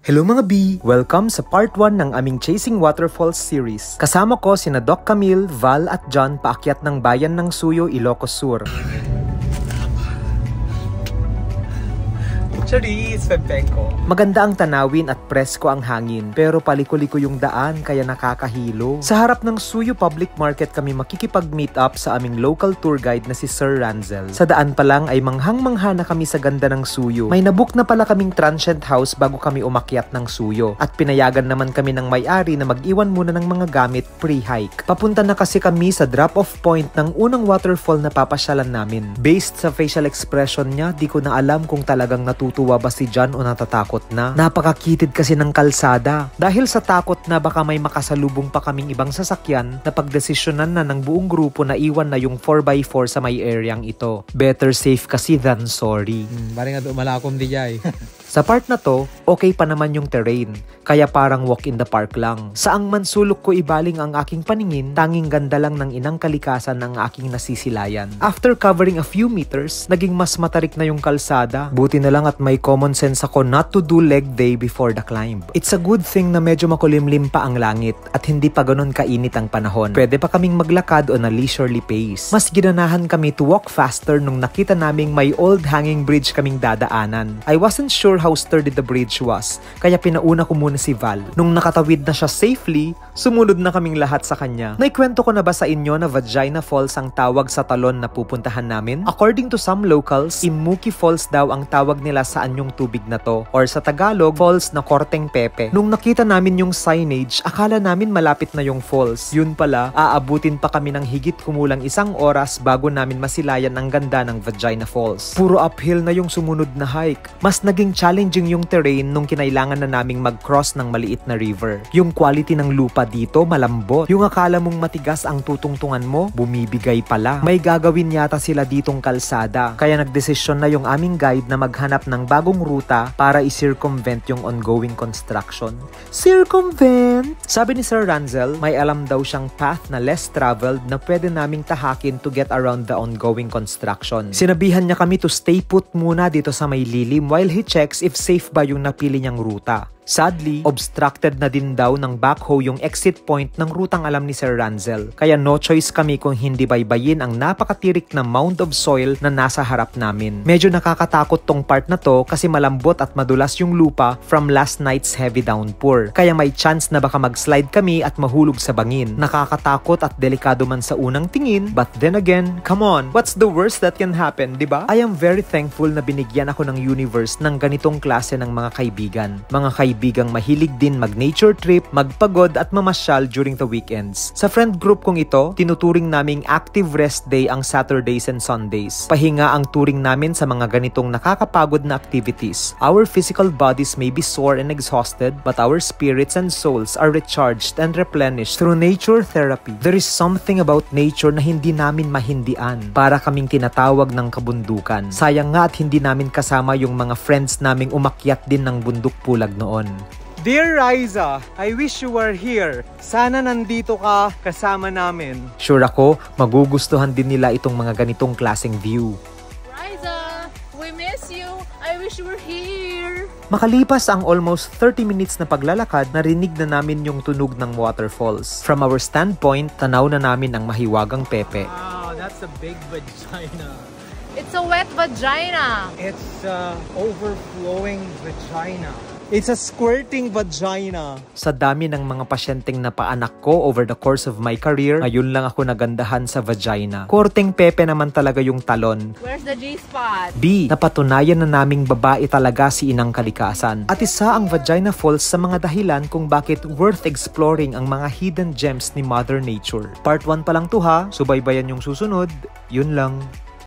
Hello mga B! Welcome sa part 1 ng aming Chasing Waterfalls series. Kasama ko sina Doc Camille, Val at John paakyat ng bayan ng Suyo, Ilocos Sur. Maganda ang tanawin at presko ang hangin, pero paliko-liko yung daan kaya nakakahilo. Sa harap ng Suyo Public Market kami makikipag-meet up sa aming local tour guide na si Sir Ranzel. Sa daan pa lang ay manghang-mangha na kami sa ganda ng Suyo. May nabook na pala kaming transient house bago kami umakyat ng Suyo. At pinayagan naman kami ng may-ari na mag-iwan muna ng mga gamit pre-hike. Papunta na kasi kami sa drop-off point ng unang waterfall na papasyalan namin. Based sa facial expression niya, di ko na alam kung talagang natutuwa ba si John o natatakot na. Napakakitid kasi ng kalsada. Dahil sa takot na baka may makasalubong pa kaming ibang sasakyan, napagdesisyonan na ng buong grupo na iwan na yung 4x4 sa may areang ito. Better safe kasi than sorry. Bari nga malakom di jay. Sa part na to, okay pa naman yung terrain, kaya parang walk in the park lang. Saang man sulok ko ibaling ang aking paningin, tanging ganda lang ng inang kalikasan ng aking nasisilayan. After covering a few meters, naging mas matarik na yung kalsada. Buti na lang at may common sense ako not to do leg day before the climb. It's a good thing na medyo makulimlim pa ang langit at hindi pa ganun kainit ang panahon. Pwede pa kaming maglakad on a leisurely pace. Mas ginanahan kami to walk faster nung nakita naming may old hanging bridge kaming dadaanan. I wasn't sure how sturdy the bridge was, kaya pinauna ko muna si Val. Nung nakatawid na siya safely, sumunod na kaming lahat sa kanya. Naikwento ko na ba sa inyo na Vagina Falls ang tawag sa talon na pupuntahan namin? According to some locals, Imuki Falls daw ang tawag nila sa anyong tubig na to, or sa Tagalog, Falls na Korteng Pepe. Nung nakita namin yung signage, akala namin malapit na yung falls. Yun pala, aabutin pa kami ng higit kumulang 1 oras bago namin masilayan ang ganda ng Vagina Falls. Puro uphill na yung sumunod na hike. Mas naging challenging yung terrain nung kinailangan na naming mag-cross ng maliit na river. Yung quality ng lupa dito malambot. Yung akala mong matigas ang tutungtungan mo, bumibigay pala. May gagawin yata sila ditong kalsada. Kaya nagdesisyon na yung aming guide na maghanap ng bagong ruta para i-circumvent yung ongoing construction. Circumvent? Sabi ni Sir Ranzel, may alam daw siyang path na less traveled na pwede naming tahakin to get around the ongoing construction. Sinabihan niya kami to stay put muna dito sa may lilim while he checks if safe ba yung napili niyang ruta. Sadly, obstructed na din daw ng backhoe yung exit point ng rutang alam ni Sir Ranzel. Kaya no choice kami kung hindi baybayin ang napakatirik na mound of soil na nasa harap namin. Medyo nakakatakot tong part na to kasi malambot at madulas yung lupa from last night's heavy downpour. Kaya may chance na baka mag-slide kami at mahulog sa bangin. Nakakatakot at delikado man sa unang tingin, but then again, come on, what's the worst that can happen, diba? I am very thankful na binigyan ako ng universe ng ganitong klase ng mga kaibigan. Mga kaibigang mahilig din mag-nature trip, magpagod at mamasyal during the weekends. Sa friend group kong ito, tinuturing naming active rest day ang Saturdays and Sundays. Pahinga ang turing namin sa mga ganitong nakakapagod na activities. Our physical bodies may be sore and exhausted, but our spirits and souls are recharged and replenished through nature therapy. There is something about nature na hindi namin mahindian. Para kaming tinatawag ng kabundukan. Sayang nga at hindi namin kasama yung mga friends naming umakyat din ng bundok pulag noon. Dear Riza, I wish you were here. Sana nandito ka kasama namin. Sure ako, magugustuhan din nila itong mga ganitong klaseng view. Riza, we miss you. I wish you were here. Makalipas ang almost 30 minutes na paglalakad, narinig na namin yung tunog ng waterfalls. From our standpoint, tanaw na namin ang mahiwagang Pepe. Wow, that's a big vagina. It's a wet vagina. It's overflowing vagina. It's a squirting vagina. Sa dami ng mga pasyenteng napaanak ko over the course of my career, ngayon lang ako nagandahan sa vagina. Korteng Pepe naman talaga yung talon. Where's the G-spot? B. Napatunayan na naming babae talaga si Inang Kalikasan. At isa ang Vagina Falls sa mga dahilan kung bakit worth exploring ang mga hidden gems ni Mother Nature. Part 1 pa lang to ha, subaybayan yung susunod. Yun lang.